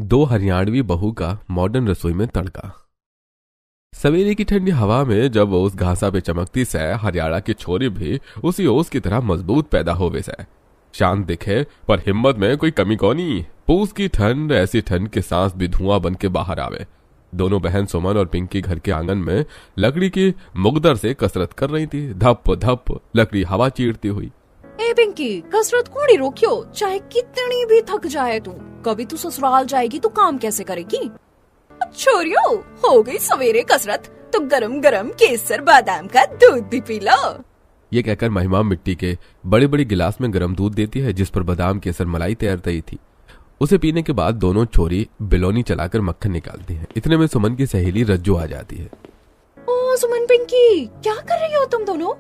दो हरियाणवी बहू का मॉडर्न रसोई में तड़का। सवेरे की ठंडी हवा में जब ओस घासा पे चमकती से हरियाणा की छोरी भी उसी ओस की तरह मजबूत पैदा होवे से। शांत दिखे पर हिम्मत में कोई कमी कोनी। पूस की ठंड, ऐसी ठंड के सांस भी धुआं बन के बाहर आवे। दोनों बहन सुमन और पिंकी घर के आंगन में लकड़ी की मुगदर से कसरत कर रही थी। धप धप लकड़ी हवा चीरती हुई। ए पिंकी, कसरत कोड़ी रोकियो, चाहे कितनी भी थक जाए तू। कभी तू ससुराल जाएगी तो काम कैसे करेगी? छोरियो, हो गई सवेरे कसरत तो गरम गरम केसर बादाम का दूध भी पी लो। ये कहकर महिमा मिट्टी के बड़े बड़े गिलास में गरम दूध देती है जिस पर बादाम केसर मलाई तैयार रही थी। उसे पीने के बाद दोनों छोरी बिलोनी चलाकर मक्खन निकालती हैं। इतने में सुमन की सहेली रज्जू आ जाती है। ओ सुमन, पिंकी, क्या कर रही हो तुम दोनों?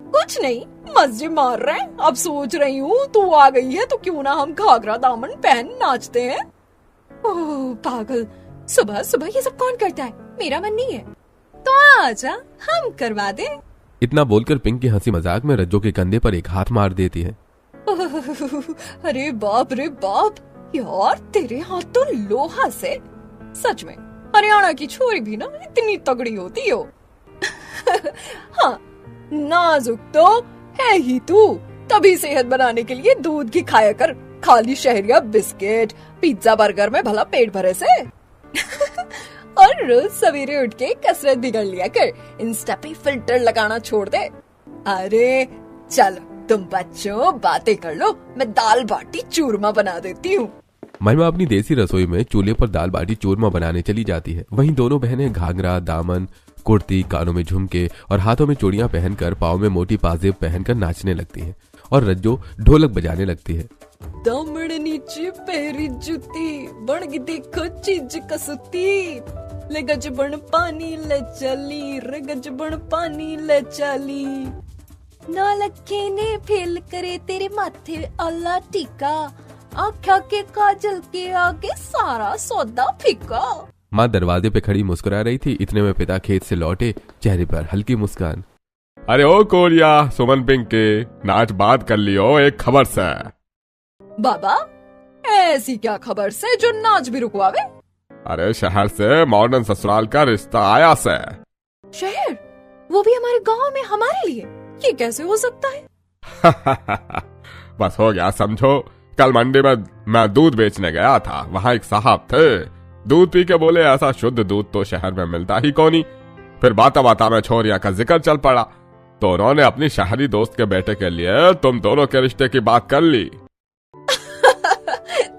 कुछ नहीं, मजे मार रहे हैं। अब सोच रही हूँ तू आ गई है तो क्यों ना हम घाघरा दामन पहन नाचते हैं। ओह पागल, सुबह सुबह ये सब कौन करता है? मेरा मन नहीं है तो आजा, हम करवा दे। इतना बोलकर पिंकी हंसी मजाक में रज्जू के कंधे पर एक हाथ मार देती है। अरे बाप रे बाप, यार तेरे हाथ तो लोहा से। सच में हरियाणा की छोरी भी ना इतनी तगड़ी होती हो। हाँ, नाजुक तो है ही तू, तभी सेहत बनाने के लिए दूध की खाया कर। खाली शहरिया बिस्किट पिज्जा बर्गर में भला पेट भरे से। और रोज सवेरे उठ के कसरत भी कर लिया कर। इंस्टा पे फिल्टर लगाना छोड़ दे। अरे चलो तुम बच्चों बातें कर लो, मैं दाल बाटी चूरमा बना देती हूँ। महिमा अपनी देसी रसोई में चूल्हे पर दाल बाटी चूरमा बनाने चली जाती है। वहीं दोनों बहनें घाघरा दामन, कुर्ती, कानों में झुमके और हाथों में चूड़ियां पहनकर पाँव में मोटी पाजेब पहनकर नाचने लगती हैं और रज्जो ढोलक बजाने लगती है। दामन नीचे पहरी जूती, बन की देखो चीज कसुती। ले गज बन पानी ले चली, रे गज बन पानी ले चली। ना लखे ने फेल करे तेरे माथे अल्लाह टीका। आँखा के काजल के आगे सारा सौदा फीका। माँ दरवाजे पे खड़ी मुस्कुरा रही थी। इतने में पिता खेत से लौटे, चेहरे पर हल्की मुस्कान। अरे ओ कोरिया, सुमन पिंकी, नाच बात कर लियो एक खबर से। बाबा, ऐसी क्या खबर से जो नाच भी रुकवावे? अरे शहर से मॉडर्न ससुराल का रिश्ता आया से। शहर? वो भी हमारे गांव में हमारे लिए? ये कैसे हो सकता है? बस हो गया समझो। कल मंडी में मैं दूध बेचने गया था। वहाँ एक साहब थे, दूध पी के बोले ऐसा शुद्ध दूध तो शहर में मिलता ही कौनी। फिर बाता बाता में छोरिया का जिक्र चल पड़ा तो उन्होंने अपनी शहरी दोस्त के बेटे के लिए तुम दोनों के रिश्ते की बात कर ली।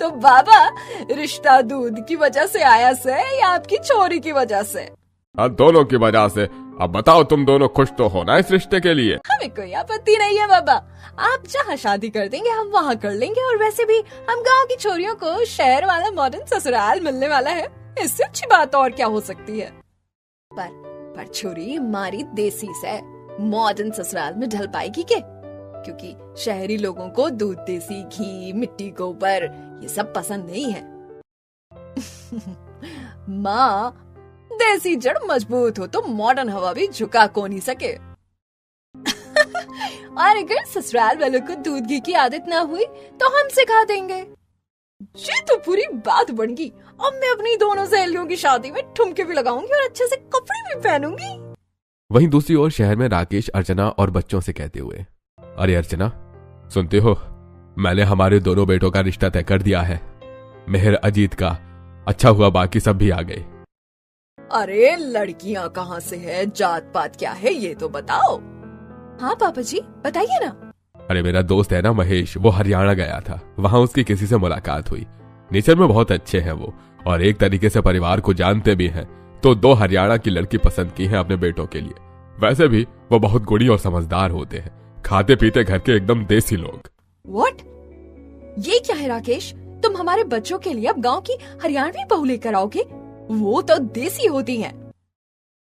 तो बाबा, रिश्ता दूध की वजह से आया से या आपकी छोरी की वजह से? दोनों की वजह से। अब बताओ तुम दोनों खुश तो हो ना इस रिश्ते के लिए? हमें कोई आपत्ति नहीं है बाबा। आप जहाँ शादी कर देंगे हम वहाँ कर लेंगे। और वैसे भी हम गांव की छोरियों को शहर वाला मॉडर्न ससुराल मिलने वाला है। इससे अच्छी बात और क्या हो सकती है? पर छोरी हमारी देसी से मॉडर्न ससुराल में ढल पाएगी क्या? क्योंकि शहरी लोगों को दूध, देसी घी, मिट्टी, गोबर ये सब पसंद नहीं है। माँ, देसी जड़ मजबूत हो तो मॉडर्न हवा भी झुका को नहीं सके। और अगर ससुराल वालों को दूध घी की आदत ना हुई तो हम सिखा देंगे। ये तो पूरी बात बन गई। अब मैं अपनी दोनों सहेलियों की शादी में ठुमके भी लगाऊंगी और अच्छे से कपड़े भी पहनूंगी। वहीं दूसरी ओर शहर में राकेश अर्चना और बच्चों से कहते हुए, अरे अर्चना, सुनते हो, मैंने हमारे दोनों बेटों का रिश्ता तय कर दिया है, मेहर अजीत का। अच्छा हुआ बाकी सब भी आ गए। अरे लड़कियां कहाँ से है, जात पात क्या है ये तो बताओ। हाँ पापा जी, बताइए ना। अरे मेरा दोस्त है ना महेश, वो हरियाणा गया था। वहां उसकी किसी से मुलाकात हुई। नेचर में बहुत अच्छे हैं वो और एक तरीके से परिवार को जानते भी हैं। तो दो हरियाणा की लड़की पसंद की है अपने बेटों के लिए। वैसे भी वो बहुत गुड़ी और समझदार होते हैं, खाते पीते घर के एकदम देसी लोग। व्हाट? ये क्या है राकेश? तुम हमारे बच्चों के लिए अब गांव की हरियाणवी बहू लेकर आओगे? वो तो देसी होती हैं।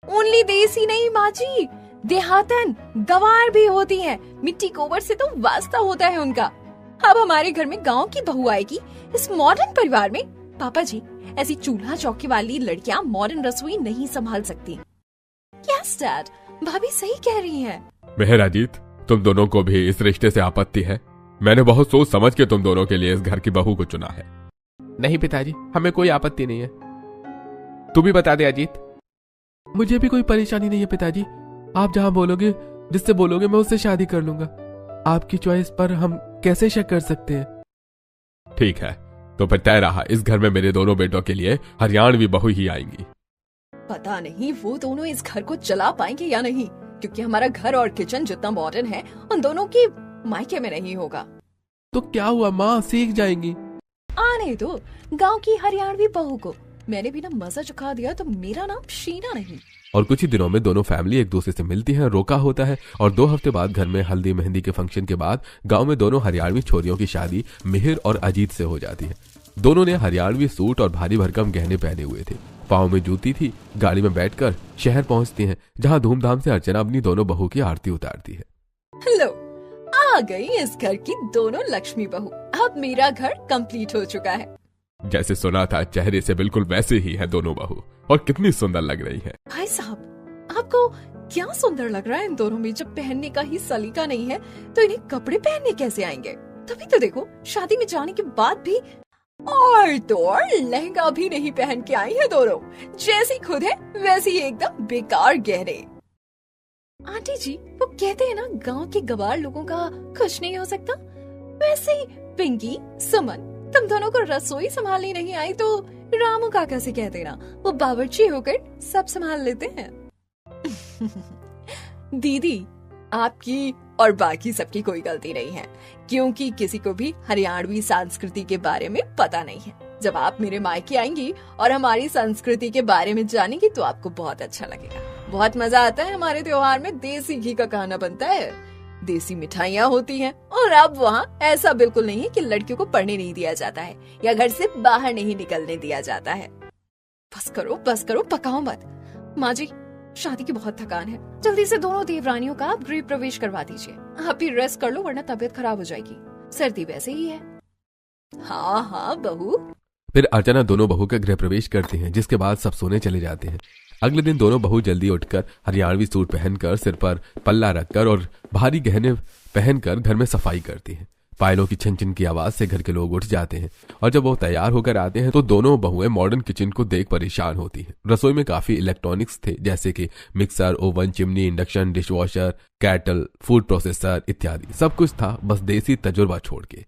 ओनली देसी नहीं माँ जी, देहातन गवार भी होती हैं। मिट्टी गोबर से तो वास्ता होता है उनका। अब हमारे घर में गांव की बहू आएगी इस मॉडर्न परिवार में। पापा जी, ऐसी चूल्हा चौकी वाली लड़कियां मॉडर्न रसोई नहीं संभाल सकती। यस डैड, भाभी सही कह रही हैं। मेहर अजीत, तुम दोनों को भी इस रिश्ते से आपत्ति है? मैंने बहुत सोच समझ के तुम दोनों के लिए इस घर की बहू को चुना है। नहीं पिताजी, हमें कोई आपत्ति नहीं है। तू भी बता दे अजीत। मुझे भी कोई परेशानी नहीं है पिताजी, आप जहां बोलोगे, जिससे बोलोगे मैं उससे शादी कर लूंगा। आपकी चॉइस पर हम कैसे शक कर सकते हैं। ठीक है, तो फिर तय रहा, इस घर में मेरे दोनों बेटों के लिए हरियाणवी बहू ही आएंगी। पता नहीं वो दोनों इस घर को चला पाएंगे या नहीं, क्योंकि हमारा घर और किचन जितना मॉडर्न है उन दोनों की मायके में नहीं होगा। तो क्या हुआ माँ, सीख जाएंगी। आने दो गांव की हरियाणवी बहू को, मैंने भी ना मजा चखा दिया तो मेरा नाम शीना नहीं। और कुछ ही दिनों में दोनों फैमिली एक दूसरे से मिलती हैं, रोका होता है और 2 हफ्ते बाद घर में हल्दी मेहंदी के फंक्शन के बाद गांव में दोनों हरियाणवी छोरियों की शादी मिहिर और अजीत से हो जाती है। दोनों ने हरियाणवी सूट और भारी भरकम गहने पहने हुए थे, पाँव में जूती थी। गाड़ी में बैठकर शहर पहुंचती हैं, जहां धूमधाम से अर्चना अपनी दोनों बहू की आरती उतारती है। लो, आ गई इस घर की दोनों लक्ष्मी बहू। अब मेरा घर कंप्लीट हो चुका है। जैसे सुना था, चेहरे से बिल्कुल वैसे ही है दोनों बहू, और कितनी सुंदर लग रही है। भाई साहब, आपको क्या सुंदर लग रहा है इन दोनों में? जब पहनने का ही सलीका नहीं है तो इन्हें कपड़े पहनने कैसे आएंगे? तभी तो देखो, शादी में जाने के बाद भी और तो और लहंगा भी नहीं पहन के आई है दोनों। जैसी खुद है वैसी ही एकदम बेकार गहरे। आंटी जी, वो कहते हैं ना, गांव के गवार लोगों का कुछ नहीं हो सकता। वैसे ही पिंकी, सुमन, तुम दोनों को रसोई संभालनी नहीं आई तो रामू काका से कह देना, वो बावर्ची होकर सब संभाल लेते हैं। दीदी, आपकी और बाकी सबकी कोई गलती नहीं है, क्योंकि किसी को भी हरियाणवी संस्कृति के बारे में पता नहीं है। जब आप मेरे मायके आएंगी और हमारी संस्कृति के बारे में जानेंगी तो आपको बहुत अच्छा लगेगा। बहुत मजा आता है। हमारे त्योहार में देसी घी का खाना बनता है, देसी मिठाइयाँ होती हैं, और अब वहाँ ऐसा बिल्कुल नहीं है कि लड़कियों को पढ़ने नहीं दिया जाता है या घर से बाहर नहीं निकलने दिया जाता है। बस करो, पकाओ मत। माँ जी, शादी की बहुत थकान है, जल्दी से दोनों देवरानियों का आप गृह प्रवेश करवा दीजिए। आप भी रेस्ट कर लो, वरना तबीयत खराब हो जाएगी। सर्दी वैसे ही है। हाँ बहू। फिर अर्चना दोनों बहू का गृह प्रवेश करती हैं, जिसके बाद सब सोने चले जाते हैं। अगले दिन दोनों बहू जल्दी उठकर हरियाणवी सूट पहनकर, सिर पर पल्ला रखकर और भारी गहने पहनकर घर में सफाई करती हैं। पायलों की छन की आवाज से घर के लोग उठ जाते हैं और जब वो तैयार होकर आते हैं तो दोनों बहुएं मॉडर्न किचन को देख परेशान होती हैं। रसोई में काफी इलेक्ट्रॉनिक्स थे, जैसे कि mixer, oven, chimney, induction, dishwasher, cattle, food processor इत्यादि। सब कुछ था, बस देसी तजुर्बा छोड़ के।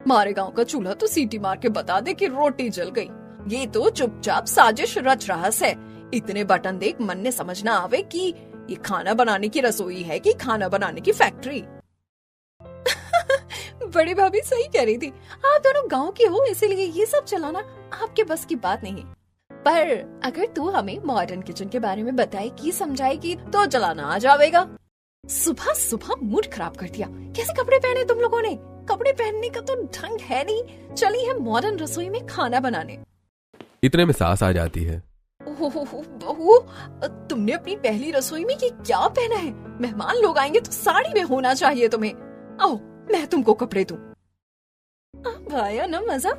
हमारे गांव का चूल्हा तो सीटी मार के बता दे कि रोटी जल गई। ये तो चुपचाप साजिश रच रहा है। इतने बटन देख मन ने समझ ना आवे कि ये खाना बनाने की रसोई है कि खाना बनाने की फैक्ट्री। बड़ी भाभी सही कह रही थी, आप दोनों गांव के हो, इसीलिए ये सब चलाना आपके बस की बात नहीं। पर अगर तू हमें मॉडर्न किचन के बारे में बताएगी, समझाएगी तो चलाना आ जाएगा। सुबह सुबह मूड खराब कर दिया। कैसे कपड़े पहने तुम लोगों ने? कपड़े पहनने का तो ढंग है नहीं। चली है मॉडर्न रसोई में खाना बनाने। इतने में सास आ जाती है। बहू, तुमने अपनी पहली रसोई में ये क्या पहना है? मेहमान लोग आएंगे तो साड़ी में होना चाहिए तुम्हें। आओ, मैं तुमको कपड़े दूं। अब आया ना मजा।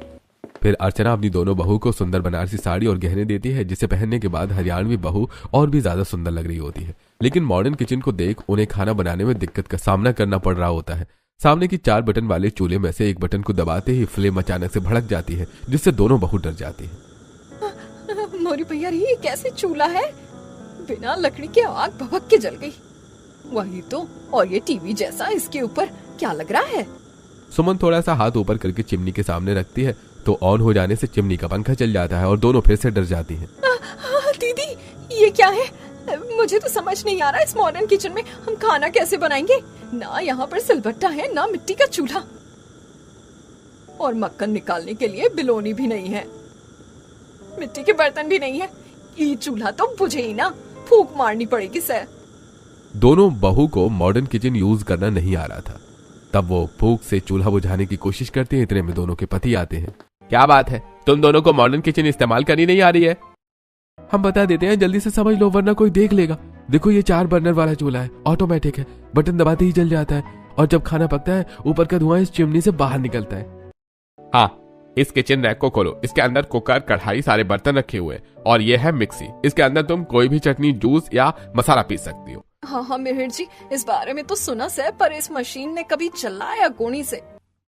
फिर अर्चना अपनी दोनों बहू को सुंदर बनारसी साड़ी और गहने देती है, जिसे पहनने के बाद हरियाणवी बहू और भी ज्यादा सुंदर लग रही होती है। लेकिन मॉडर्न किचन को देख उन्हें खाना बनाने में दिक्कत का सामना करना पड़ रहा होता है। सामने की 4 बटन वाले चूल्हे में से एक बटन को दबाते ही फ्लेम अचानक से भड़क जाती है, जिससे दोनों बहू डर जाती है। मोरी भैया, ये कैसे चूल्हा है? बिना लकड़ी के आग भभक के जल गई। वही तो, और ये टीवी जैसा इसके ऊपर क्या लग रहा है? सुमन थोड़ा सा हाथ ऊपर करके चिमनी के सामने रखती है तो ऑन हो जाने से चिमनी का पंखा चल जाता है और दोनों फिर से डर जाती हैं। दीदी, ये क्या है? मुझे तो समझ नहीं आ रहा, इस मॉडर्न किचन में हम खाना कैसे बनाएंगे? ना यहाँ पर सिलबट्टा है, ना मिट्टी का चूल्हा, और मक्खन निकालने के लिए बिलोनी भी नहीं है। मिट्टी के बर्तन भी नहीं है। ये चूल्हा तो बुझे ही ना, फूंक मारनी पड़ेगी सर। दोनों बहू को मॉडर्न किचन यूज करना नहीं आ रहा था। तब वो फूंक से चूल्हा बुझाने की कोशिश करते हैं। इतने में दोनों के पति आते हैं। क्या बात है, तुम दोनों को मॉडर्न किचन इस्तेमाल करनी नहीं आ रही है? हम बता देते हैं, जल्दी से समझ लो वरना कोई देख लेगा। देखो, ये 4 बर्नर वाला चूल्हा है, ऑटोमेटिक है, बटन दबाते ही जल जाता है और जब खाना पकता है ऊपर का धुआं इस चिमनी से बाहर निकलता है। हाँ, इस किचन रैक को खोलो। इसके अंदर कुकर, कढ़ाई, सारे बर्तन रखे हुए, और ये है मिक्सी। इसके अंदर तुम कोई भी चटनी, जूस या मसाला पीस सकती हो। हाँ मिहिर जी, इस बारे में तो सुना से, पर इस मशीन ने कभी चलाया कोनी से।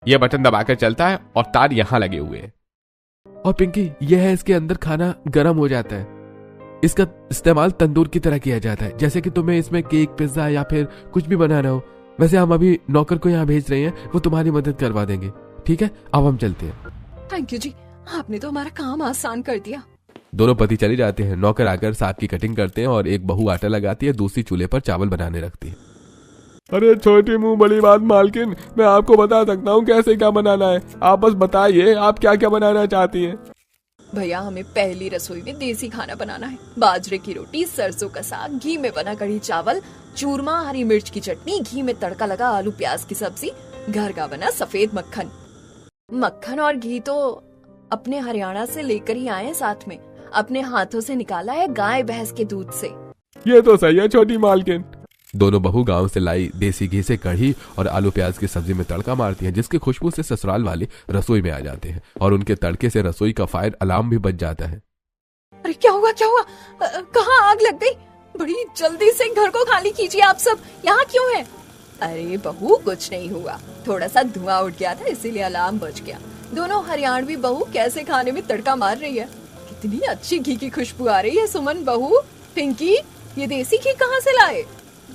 ये बटन दबाकर चलता है और तार यहाँ लगे हुए हैं। और पिंकी, यह है इसके अंदर खाना गर्म हो जाता है। इसका इस्तेमाल तंदूर की तरह किया जाता है, जैसे कि तुम्हें इसमें केक, पिज्जा या फिर कुछ भी बनाना हो। वैसे हम अभी नौकर को यहाँ भेज रहे हैं, वो तुम्हारी मदद करवा देंगे। ठीक है, अब हम चलते हैं। थैंक यू जी, आपने तो हमारा काम आसान कर दिया। दोनों पति चले जाते हैं। नौकर आकर साग की कटिंग करते हैं और एक बहू आटा लगाती है, दूसरी चूल्हे पर चावल बनाने रखती है। अरे छोटी मुंह बड़ी बात मालकिन, मैं आपको बता सकता हूँ कैसे क्या बनाना है। आप बस बताइए आप क्या क्या बनाना चाहती हैं। भैया, हमें पहली रसोई में देसी खाना बनाना है। बाजरे की रोटी, सरसों का साग, घी में बना कढ़ी चावल, चूरमा, हरी मिर्च की चटनी, घी में तड़का लगा आलू प्याज की सब्जी, घर का बना सफेद मक्खन। मक्खन और घी तो अपने हरियाणा से लेकर ही आए हैं, साथ में अपने हाथों से निकाला है गाय भैंस के दूध से। ये तो सही है छोटी मालकिन। दोनों बहू गांव से लाई देसी घी से कढ़ी और आलू प्याज की सब्जी में तड़का मारती हैं, जिसकी खुशबू से ससुराल वाले रसोई में आ जाते हैं और उनके तड़के से रसोई का फायर अलार्म भी बज जाता है। अरे क्या हुआ, क्या हुआ? कहाँ आग लग गई? बड़ी जल्दी से घर को खाली कीजिए। आप सब यहाँ क्यों हैं? अरे बहू, कुछ नहीं हुआ, थोड़ा सा धुआं उठ गया था, इसीलिए अलार्म बज गया। दोनों हरियाणवी बहू कैसे खाने में तड़का मार रही है। कितनी अच्छी घी की खुशबू आ रही है। सुमन बहू, पिंकी, ये देसी घी कहाँ से लाए?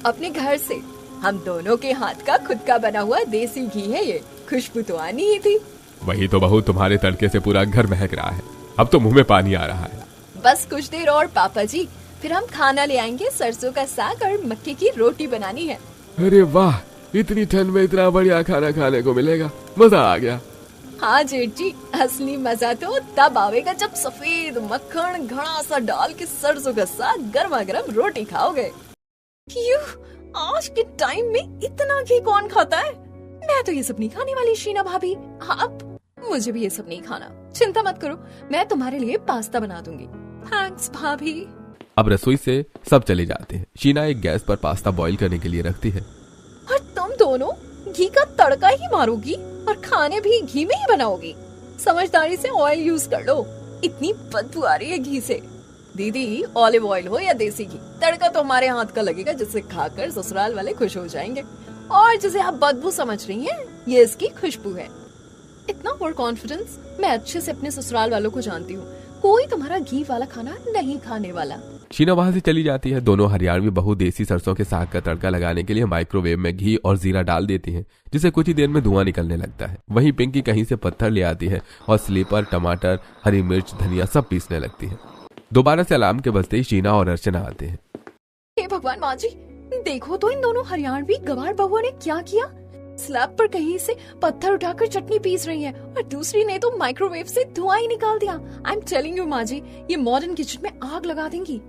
अपने घर से। हम दोनों के हाथ का खुद का बना हुआ देसी घी है ये। खुशबू तो आनी ही थी। वही तो बहू, तुम्हारे तड़के से पूरा घर महक रहा है। अब तो मुंह में पानी आ रहा है। बस कुछ देर और पापा जी, फिर हम खाना ले आएंगे। सरसों का साग और मक्के की रोटी बनानी है। अरे वाह, इतनी ठंड में इतना बढ़िया खाना खाने को मिलेगा, मजा आ गया। हाँ जेठ जी, असली मजा तो तब आवेगा जब सफेद मक्खन घड़ा सा डाल के सरसों का साग गर्मा गर्म रोटी खाओगे। आज के टाइम में इतना घी कौन खाता है? मैं तो ये सब नहीं खाने वाली शीना भाभी। आप, मुझे भी ये सब नहीं खाना। चिंता मत करो, मैं तुम्हारे लिए पास्ता बना दूंगी। थैंक्स भाभी। अब रसोई से सब चले जाते हैं। शीना एक गैस पर पास्ता बॉईल करने के लिए रखती है। और तुम दोनों घी का तड़का ही मारोगी और खाने भी घी में ही बनाओगी। समझदारी से ऑयल यूज कर लो, इतनी बदबू आ रही है घी से। दीदी, ऑलिव ऑयल हो या देसी घी, तड़का तो हमारे हाथ का लगेगा, जिसे खाकर ससुराल वाले खुश हो जाएंगे। और जिसे आप बदबू समझ रही हैं, ये इसकी खुशबू है। इतना ओवर कॉन्फिडेंस, मैं अच्छे से अपने ससुराल वालों को जानती हूँ। कोई तुम्हारा घी वाला खाना नहीं खाने वाला। शीना वहां से चली जाती है। दोनों हरियाणवी बहू देसी सरसों के साग का तड़का लगाने के लिए माइक्रोवेव में घी और जीरा डाल देती हैं, जिसे कुछ ही देर में धुआं निकलने लगता है। वहीं पिंकी कहीं से पत्थर ले आती है और स्लीपर, टमाटर, हरी मिर्च, धनिया सब पीसने लगती है। दोबारा से अलार्म के बजते ही शीना और अर्चना आते हैं। हे भगवान माँ जी, देखो तो इन दोनों हरियाणवी गवार बहुओं ने क्या किया। स्लैब पर कहीं से पत्थर उठाकर चटनी पीस रही है और दूसरी ने तो माइक्रोवेव से धुआं ही निकाल दिया। आई एम टेलिंग यू माँ जी, ये मॉडर्न किचन में आग लगा देंगी।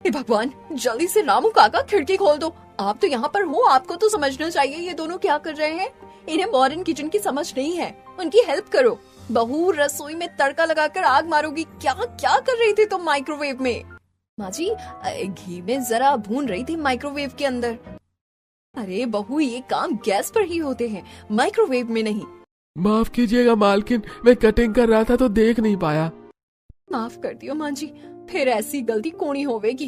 हे भगवान, जल्दी से रामू काका खिड़की खोल दो। आप तो यहाँ पर हो, आपको तो समझना चाहिए ये दोनों क्या कर रहे हैं। इन्हें मॉडर्न किचन की समझ नहीं है, उनकी हेल्प करो। बहू, रसोई में तड़का लगाकर आग मारोगी। क्या क्या कर रही थी तुम माइक्रोवेव में? माँ जी, घी में जरा भून रही थी माइक्रोवेव के अंदर। अरे बहू, ये काम गैस पर ही होते हैं, माइक्रोवेव में नहीं। माफ कीजिएगा मालकिन, मैं कटिंग कर रहा था तो देख नहीं पाया। माफ कर दियो माँ जी, फिर ऐसी गलती कोनी होवेगी।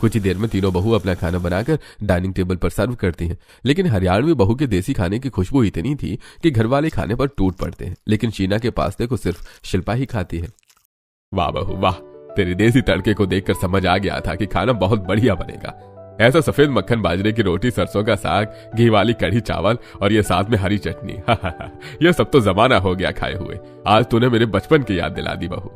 कुछ ही देर में तीनों बहू अपना खाना बनाकर डाइनिंग टेबल पर सर्व करती हैं। लेकिन हरियाणवी बहू के देसी खाने की खुशबू इतनी थी कि घर वाले खाने पर टूट पड़ते हैं। लेकिन शीना के पास्ते को सिर्फ शिल्पा ही खाती है। वाह बहू वाह, तेरे देसी तड़के को देखकर समझ आ गया था कि खाना बहुत बढ़िया बनेगा। ऐसा सफेद मक्खन, बाजरे की रोटी, सरसों का साग, घी वाली कढ़ी चावल और ये साथ में हरी चटनी। ये सब तो जमाना हो गया खाए हुए। आज तूने मेरे बचपन की याद दिला दी बहू।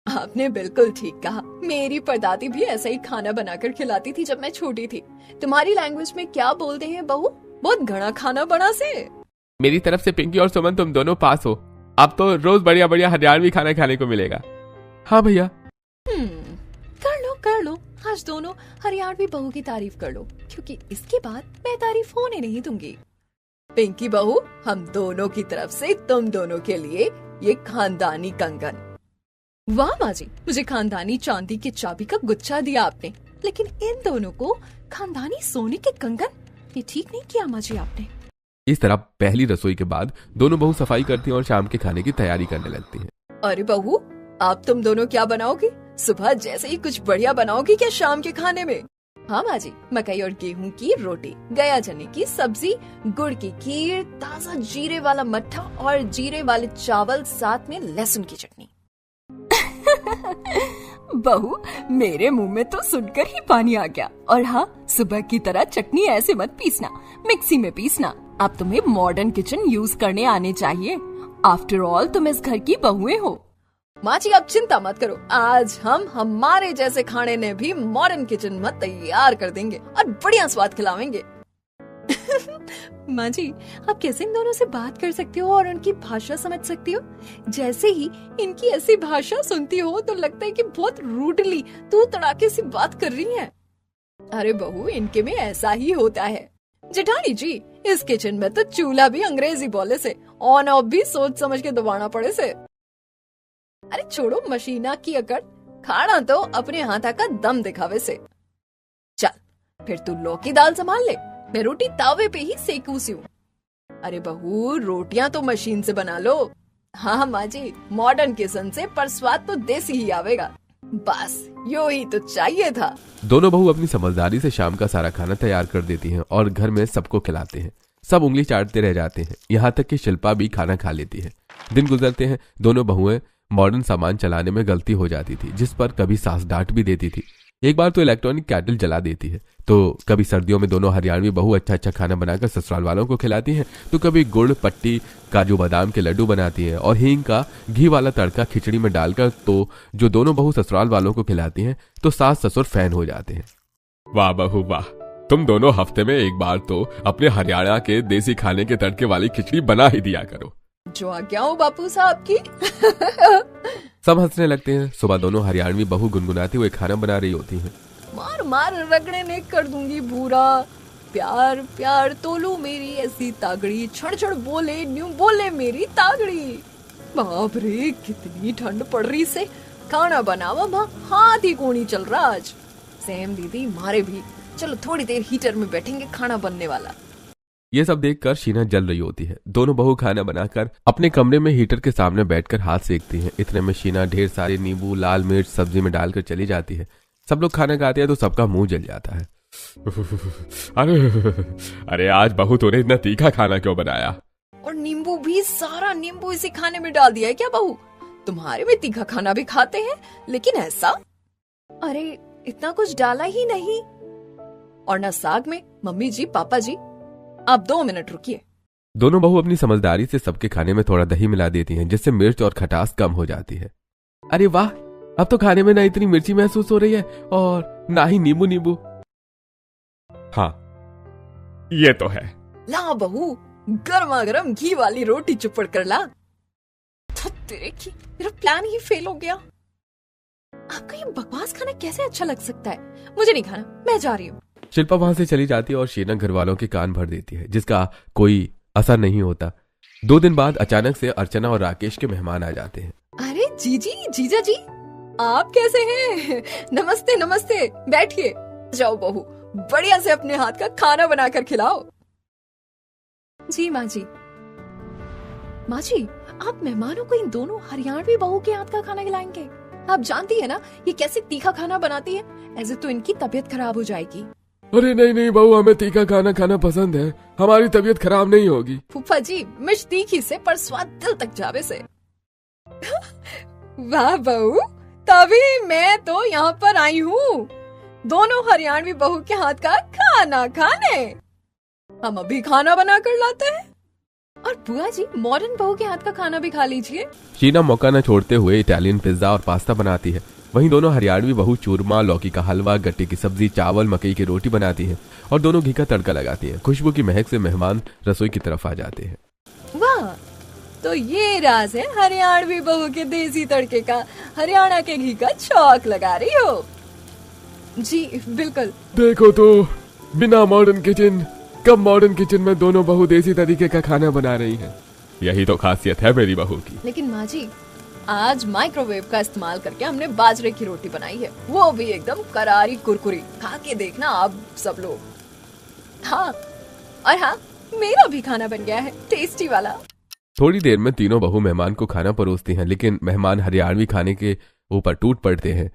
आपने बिल्कुल ठीक कहा। मेरी परदादी भी ऐसा ही खाना बनाकर खिलाती थी जब मैं छोटी थी। तुम्हारी लैंग्वेज में क्या बोलते हैं बहू? बहुत घना खाना बना से। मेरी तरफ से पिंकी और सुमन, तुम दोनों पास हो। अब तो रोज बढ़िया बढ़िया हरियाणवी खाना खाने को मिलेगा। हाँ भैया। कर लो, आज दोनों हरियाणवी बहू की तारीफ कर लो, क्योंकि इसके बाद मैं तारीफ होने नहीं दूंगी। पिंकी बहू, हम दोनों की तरफ से तुम दोनों के लिए ये खानदानी कंगन। वाह माँ जी, मुझे खानदानी चांदी की चाबी का गुच्छा दिया आपने, लेकिन इन दोनों को खानदानी सोने के कंगन, ये ठीक नहीं किया माँ जी आपने। इस तरह पहली रसोई के बाद दोनों बहू सफाई करती हैं और शाम के खाने की तैयारी करने लगती हैं। अरे बहू, आप तुम दोनों क्या बनाओगी? सुबह जैसे ही कुछ बढ़िया बनाओगी क्या शाम के खाने में? हाँ माँ जी, मकई और गेहूं की रोटी, गया चने की सब्जी, गुड़ की खीर, ताजा जीरे वाला मट्ठा और जीरे वाले चावल, साथ में लहसुन की चटनी। बहू, मेरे मुंह में तो सुनकर ही पानी आ गया। और हाँ, सुबह की तरह चटनी ऐसे मत पीसना, मिक्सी में पीसना। अब तुम्हें मॉडर्न किचन यूज करने आने चाहिए। आफ्टर ऑल तुम इस घर की बहुएं हो। माँ जी, आप चिंता मत करो, आज हम हमारे जैसे खाने ने भी मॉडर्न किचन में तैयार कर देंगे और बढ़िया स्वाद खिलाएंगे। माँ जी, आप कैसे इन दोनों से बात कर सकती हो और उनकी भाषा समझ सकती हो? जैसे ही इनकी ऐसी भाषा सुनती हो तो लगता है कि बहुत रूडली तू तड़ाके से बात कर रही है। अरे बहू, इनके में ऐसा ही होता है। जेठानी जी, इस किचन में तो चूल्हा भी अंग्रेजी बोले से, ऑन ऑफ भी सोच समझ के दबाना पड़े से। अरे छोड़ो मशीना की अकड़, खाना तो अपने हाथा का दम दिखावे से। चल फिर तू लौकी दाल संभाल ले, मैं रोटी तावे पे ही सेकू सी हूँ। अरे बहू, रोटियां तो मशीन से बना लो। हाँ माँ जी, मॉडर्न किचन से पर स्वाद तो देसी ही आवेगा। बस यो ही तो चाहिए था। दोनों बहू अपनी समझदारी से शाम का सारा खाना तैयार कर देती हैं और घर में सबको खिलाते हैं। सब उंगली चाटते रह जाते हैं, यहाँ तक कि शिल्पा भी खाना खा लेती है। दिन गुजरते हैं, दोनों बहुएं मॉडर्न सामान चलाने में गलती हो जाती थी, जिस पर कभी सास डांट भी देती थी। एक बार तो इलेक्ट्रॉनिक कैटल जला देती है, तो कभी सर्दियों में दोनों हरियाणवी बहू अच्छा अच्छा खाना बनाकर ससुराल वालों को खिलाती हैं, तो कभी गुड़, पट्टी, काजू बादाम के लड्डू बनाती हैं और हींग का घी वाला तड़का खिचड़ी में डालकर तो जो दोनों बहू ससुराल वालों को खिलाती हैं, तो सास ससुर फैन हो जाते हैं। वाह बहू वाह, तुम दोनों हफ्ते में एक बार तो अपने हरियाणा के देसी खाने के तड़के वाली खिचड़ी बना ही दिया करो। जो आज्ञा हो बापू साहब की। सब हंसने लगते हैं। सुबह दोनों हरियाणवी बहू गुनगुनाते हुए खाना बना रही होती हैं। मार मार रगड़े ने कर दूंगी भूरा, प्यार प्यार तोलू मेरी ऐसी तागड़ी, छड़ छड़ बोले न्यू बोले मेरी तागड़ी। बाप रे, कितनी ठंड पड़ रही से। खाना बनावा माँ, हाथ ही कोनी चल रहा आज। सेम दीदी मारे भी, चलो थोड़ी देर हीटर में बैठेंगे, खाना बनने वाला। ये सब देखकर शीना जल रही होती है। दोनों बहू खाना बनाकर अपने कमरे में हीटर के सामने बैठकर हाथ सेकती हैं। इतने में शीना ढेर सारे नींबू, लाल मिर्च सब्जी में डालकर चली जाती है। सब लोग खाना खाते हैं तो सबका मुंह जल जाता है। अरे आज बहू तूने इतना तीखा खाना क्यों बनाया? और नींबू भी, सारा नींबू इसी खाने में डाल दिया है क्या बहू? तुम्हारे में तीखा खाना भी खाते हैं, लेकिन ऐसा? अरे इतना कुछ डाला ही नहीं। और ना साग में। मम्मी जी, पापा जी, आप 2 मिनट रुकिए। दोनों बहू अपनी समझदारी से सबके खाने में थोड़ा दही मिला देती हैं, जिससे मिर्च और खटास कम हो जाती है। अरे वाह, अब तो खाने में ना इतनी मिर्ची महसूस हो रही है और ना ही नींबू नींबू। हाँ ये तो है। ला बहू, गर्मा गर्म घी वाली रोटी चुपड़ कर ला। तेरे की, मेरा प्लान ही फेल हो गया। आपका ये बकवास खाना कैसे अच्छा लग सकता है? मुझे नहीं खाना, मैं जा रही हूँ। शिल्पा वहां से चली जाती है और शीना घर वालों के कान भर देती है, जिसका कोई असर नहीं होता। 2 दिन बाद अचानक से अर्चना और राकेश के मेहमान आ जाते हैं। अरे जीजी, जीजा जी, आप कैसे हैं? नमस्ते नमस्ते, बैठिए। जाओ बहू, बढ़िया से अपने हाथ का खाना बनाकर खिलाओ। जी माँ जी। माँ जी, आप मेहमानों को इन दोनों हरियाणवी बहू के हाथ का खाना खिलाएंगे? आप जानती है ना ये कैसे तीखा खाना बनाती है, ऐसे तो इनकी तबीयत खराब हो जाएगी। अरे नहीं नहीं बहू, हमें तीखा खाना खाना पसंद है, हमारी तबीयत खराब नहीं होगी। फूफा जी, मिर्च तीखी से पर स्वाद दिल तक जावे से। वाह बहू, तभी मैं तो यहाँ पर आई हूँ, दोनों हरियाणवी बहू के हाथ का खाना खाने। हम अभी खाना बना कर लाते हैं। और बुआ जी, मॉडर्न बहू के हाथ का खाना भी खा लीजिए। शीना मौका न छोड़ते हुए इटालियन पिज्जा और पास्ता बनाती है। वहीं दोनों हरियाणवी बहू चूरमा, लौकी का हलवा, गट्टे की सब्जी, चावल, मकई की रोटी बनाती हैं और दोनों घी का तड़का लगाती हैं। खुशबू की महक से मेहमान रसोई की तरफ आ जाते हैं। वाह, तो ये राज है हरियाणवी बहू के देसी तड़के का। हरियाणा के घी का छौंक लगा रही हो। जी बिल्कुल। देखो तो, बिना मॉडर्न किचन, कब मॉडर्न किचन में दोनों बहू देसी तरीके का खाना बना रही हैं। यही तो खासियत है मेरी बहू की। लेकिन माँ जी, आज माइक्रोवेव का इस्तेमाल करके हमने बाजरे की रोटी बनाई है, वो भी एकदम करारी कुरकुरी। खा के देखना आप सब लोग। हाँ, और हाँ, मेरा भी खाना बन गया है, टेस्टी वाला। थोड़ी देर में तीनों बहू मेहमान को खाना परोसती हैं, लेकिन मेहमान हरियाणवी खाने के ऊपर टूट पड़ते हैं।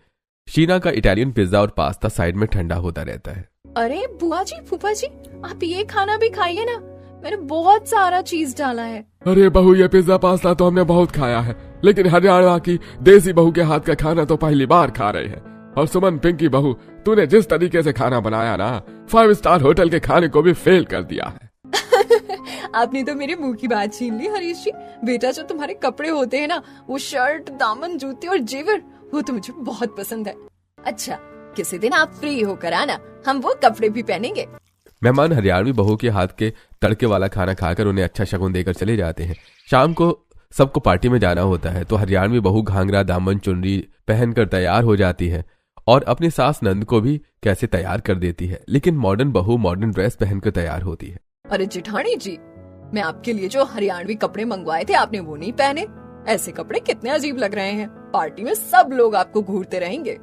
शीना का इटालियन पिज्जा और पास्ता साइड में ठंडा होता रहता है। अरे बुआ जी, फूफा जी, आप ये खाना भी खाइए ना, मैंने बहुत सारा चीज डाला है। अरे बहू, ये पिज्जा पास्ता तो हमने बहुत खाया है, लेकिन हरियाणा की देसी बहू के हाथ का खाना तो पहली बार खा रहे हैं। और सुमन, पिंकी बहू, तूने जिस तरीके से खाना बनाया ना, 5 स्टार होटल के खाने को भी फेल कर दिया है। आपने तो मेरे मुंह की बात छीन ली हरीश जी। बेटा, जो तुम्हारे कपड़े होते हैं ना, वो शर्ट, दामन, जूते और जेवर, वो तो मुझे बहुत पसंद है। अच्छा, किसी दिन आप फ्री होकर आना, हम वो कपड़े भी पहनेंगे। मेहमान हरियाणवी बहू के हाथ के तड़के वाला खाना खाकर उन्हें अच्छा शगुन देकर चले जाते हैं। शाम को सबको पार्टी में जाना होता है तो हरियाणवी बहू घाघरा, दामन, चुनरी पहनकर तैयार हो जाती है और अपनी सास नंद को भी कैसे तैयार कर देती है। लेकिन मॉडर्न बहू मॉडर्न ड्रेस पहनकर तैयार होती है। अरे जेठानी जी, मैं आपके लिए जो हरियाणवी कपड़े मंगवाए थे, आपने वो नहीं पहने। ऐसे कपड़े कितने अजीब लग रहे हैं। पार्टी में सब लोग आपको घूरते रहेंगे।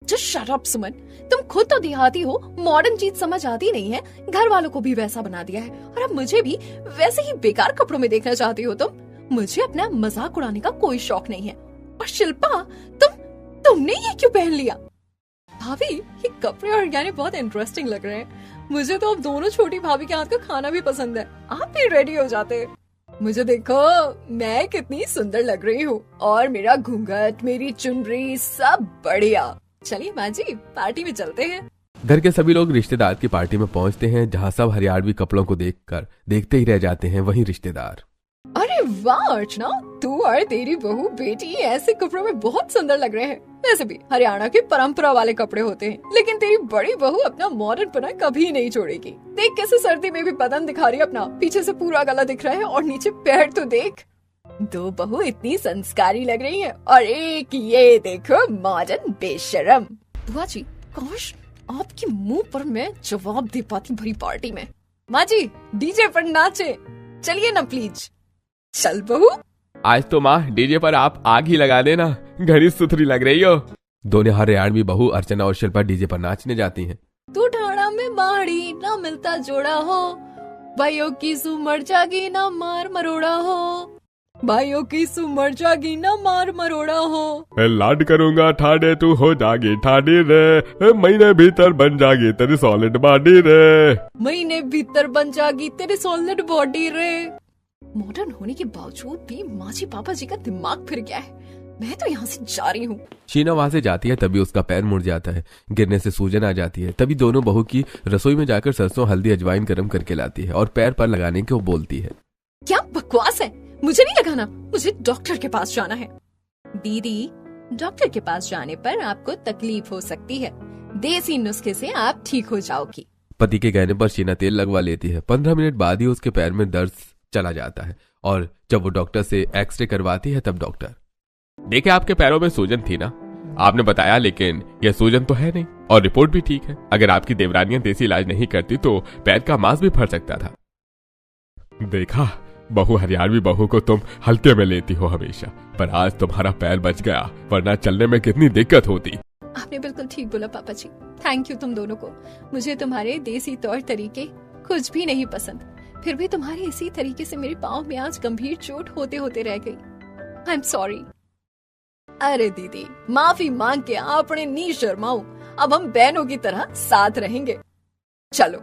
Just shut up, सुमन। तुम खुद तो देहाती हो, मॉडर्न चीज समझ आती नहीं है, घर वालों को भी वैसा बना दिया है और अब मुझे भी वैसे ही बेकार कपड़ों में देखना चाहती हो तुम। मुझे अपना मजाक उड़ाने का कोई शौक नहीं है। और शिल्पा, तुमने ये क्यों पहन लिया? भाभी, ये कपड़े और गहने बहुत इंटरेस्टिंग लग रहे हैं। मुझे तो अब दोनों छोटी भाभी के हाथ का खाना भी पसंद है। आप भी रेडी हो जाते। मुझे देखो, मैं कितनी सुंदर लग रही हूँ और मेरा घूंघट, मेरी चुनरी, सब बढ़िया। चलिए माँ जी, पार्टी में चलते हैं। घर के सभी लोग रिश्तेदार की पार्टी में पहुंचते हैं, जहां सब हरियाणवी कपड़ों को देखकर देखते ही रह जाते हैं। वहीं रिश्तेदार, अरे वाह अर्चना, तू और तेरी बहू बेटी ऐसे कपड़ों में बहुत सुंदर लग रहे हैं। वैसे भी हरियाणा की परंपरा वाले कपड़े होते हैं, लेकिन तेरी बड़ी बहू अपना मॉडर्न पना कभी नहीं छोड़ेगी। देख कैसे सर्दी में भी बदन दिखा रही है अपना, पीछे से पूरा गला दिख रहा है और नीचे पैर तो देख। दो बहू इतनी संस्कारी लग रही है और एक ये देखो मॉडर्न बेशरम। बुआ जी, काश आपके मुंह पर मैं जवाब दे पाती भरी पार्टी में। माँ जी, डीजे पर नाचे, चलिए ना प्लीज। चल बहू। आज तो माँ डीजे पर आप आग ही लगा देना, घड़ी सुथरी लग रही हो। दोनों हरियाणवी बहू अर्चना और शिल्पा डीजे पर नाचने जाती हैं। तू ठाड़ा में माड़ी ना मिलता जोड़ा हो, भाइयों की सुमर जागी ना मार मरोड़ा हो, भाइयों की सुमर जागी ना मार मरोड़ा हो। लाड करूंगा ठाडे, तू हो जागी ठाडी रे, महीने भीतर बन जागी तेरी सॉलिड बॉडी रे, महीने भीतर बन जागी तेरी सॉलिड बॉडी रे। मॉडर्न होने के बावजूद भी माँ जी पापा जी का दिमाग फिर गया है। मैं तो यहाँ से जा रही हूँ। शीना वहां से जाती है, तभी उसका पैर मुड़ जाता है, गिरने से सूजन आ जाती है। तभी दोनों बहू की रसोई में जाकर सरसों, हल्दी, अजवाइन गर्म करके लाती है और पैर पर लगाने को बोलती है। क्या बकवास है, मुझे नहीं लगाना, मुझे डॉक्टर के पास जाना है। दीदी, डॉक्टर के पास जाने पर आपको तकलीफ हो सकती है, देसी नुस्खे से आप ठीक हो जाओगी। पति के कहने पर शीना तेल लगवा लेती है। 15 मिनट बाद ही उसके पैर में दर्द चला जाता है और जब वो डॉक्टर से एक्सरे करवाती है तब डॉक्टर, देखिए आपके पैरों में सूजन थी ना, आपने बताया, लेकिन यह सूजन तो है नहीं और रिपोर्ट भी ठीक है। अगर आपकी देवरानियां देसी इलाज नहीं करती तो पैर का मांस भी फट सकता था। देखा, बहू हरियाणवी बहू को तुम हल्के में लेती हो हमेशा, पर आज तुम्हारा पैर बच गया, वरना चलने में कितनी दिक्कत होती। आपने बिल्कुल ठीक बोला पापा जी, थैंक यू तुम दोनों को। मुझे तुम्हारे देसी तौर तरीके कुछ भी नहीं पसंद, फिर भी तुम्हारे इसी तरीके से मेरे पाँव में आज गंभीर चोट होते होते रह गई। I am sorry. अरे दीदी, माफी मांग के आपने नी शर्माओ, अब हम बहनों की तरह साथ रहेंगे। चलो,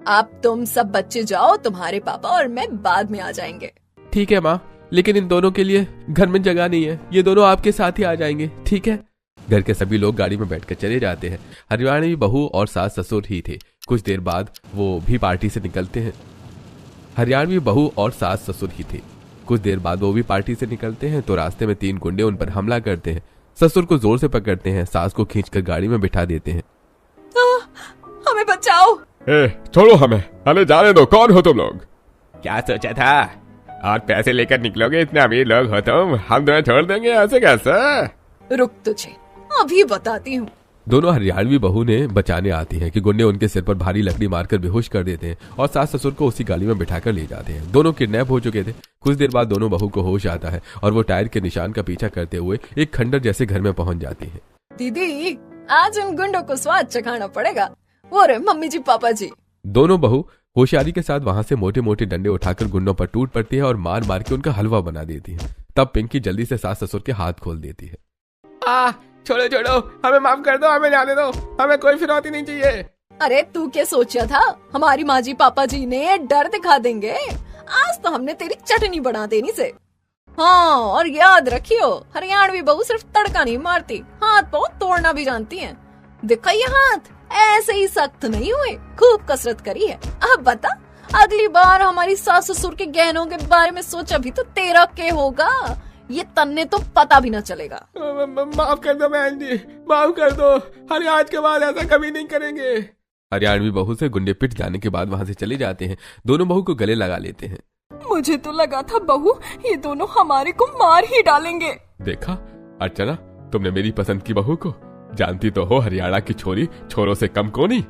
आप तुम सब बच्चे जाओ, तुम्हारे पापा और मैं बाद में आ जाएंगे। ठीक है माँ, लेकिन इन दोनों के लिए घर में जगह नहीं है, ये दोनों आपके साथ ही आ जाएंगे, ठीक है? घर के सभी लोग गाड़ी में बैठकर चले जाते हैं। हरियाणवी बहू और सास ससुर ही थे। कुछ देर बाद वो भी पार्टी से निकलते हैं। हरियाणवी बहू और सास ससुर ही थे। कुछ देर बाद वो भी पार्टी से निकलते हैं तो रास्ते में 3 गुंडे उन पर हमला करते हैं। ससुर को जोर से पकड़ते हैं, सास को खींचकर गाड़ी में बिठा देते हैं। हमें बचाओ। छोड़ो हमें जाने दो। कौन हो तुम लोग? क्या सोचा था? और पैसे लेकर निकलोगे? इतने अमीर लोग हो तुम, हम तुम्हें छोड़ देंगे? ऐसे कैसे? रुक, तुझे अभी बताती हूँ। दोनों हरियाणवी बहू ने बचाने आती हैं कि गुंडे उनके सिर पर भारी लकड़ी मारकर बेहोश कर देते हैं और सास ससुर को उसी गाड़ी में बिठाकर ले जाते हैं। दोनों किडनैप हो चुके थे। कुछ देर बाद दोनों बहू को होश आता है और वो टायर के निशान का पीछा करते हुए एक खंडर जैसे घर में पहुंच जाती है। दीदी, आज उन गुंडों को स्वाद चखाना पड़ेगा। वो रे मम्मी जी, पापा जी। दोनों बहू होशियारी के साथ वहां से मोटे मोटे डंडे उठाकर गुंडों पर टूट पड़ती है और मार मार के उनका हलवा बना देती है। तब पिंकी जल्दी से सास ससुर के हाथ खोल देती है। छोड़ो, हमें माफ कर दो, हमें जाने दो, हमें कोई फिरौती नहीं चाहिए। अरे तू क्या सोचा था, हमारी माँ जी पापा जी ने डर दिखा देंगे? आज तो हमने तेरी चटनी बना देनी से। हाँ, और याद रखियो, हरियाणवी बहू सिर्फ तड़का नहीं मारती, हाथ पाँव तोड़ना भी जानती है। देखा ये हाथ ऐसे ही सख्त नहीं हुए, खूब कसरत करी है। अब बता, अगली बार हमारी सास ससुर के गहनों के बारे में सोचा भी तो तेरा क्या होगा, ये तन्ने तो पता भी न चलेगा। माफ कर दो बहन जी, माफ कर दो, अरे आज के बाद ऐसा कभी नहीं करेंगे। हरियाणवी बहू से गुंडे पिट जाने के बाद वहां से चले जाते हैं। दोनों बहू को गले लगा लेते हैं। मुझे तो लगा था बहू ये दोनों हमारे को मार ही डालेंगे। देखा अर्चना, तुमने मेरी पसंद की बहू को, जानती तो हो हरियाणा की छोरी छोरों से कम कोनी।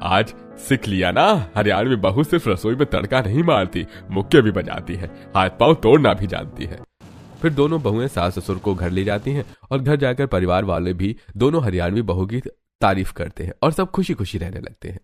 आज सीख लिया ना, हरियाणवी बहू सिर्फ रसोई में तड़का नहीं मारती, मुक्के भी बजाती है, हाथ पांव तोड़ना भी जानती है। फिर दोनों बहुएं सास ससुर को घर ले जाती हैं और घर जाकर परिवार वाले भी दोनों हरियाणवी बहू की तारीफ करते हैं और सब खुशी खुशी रहने लगते हैं।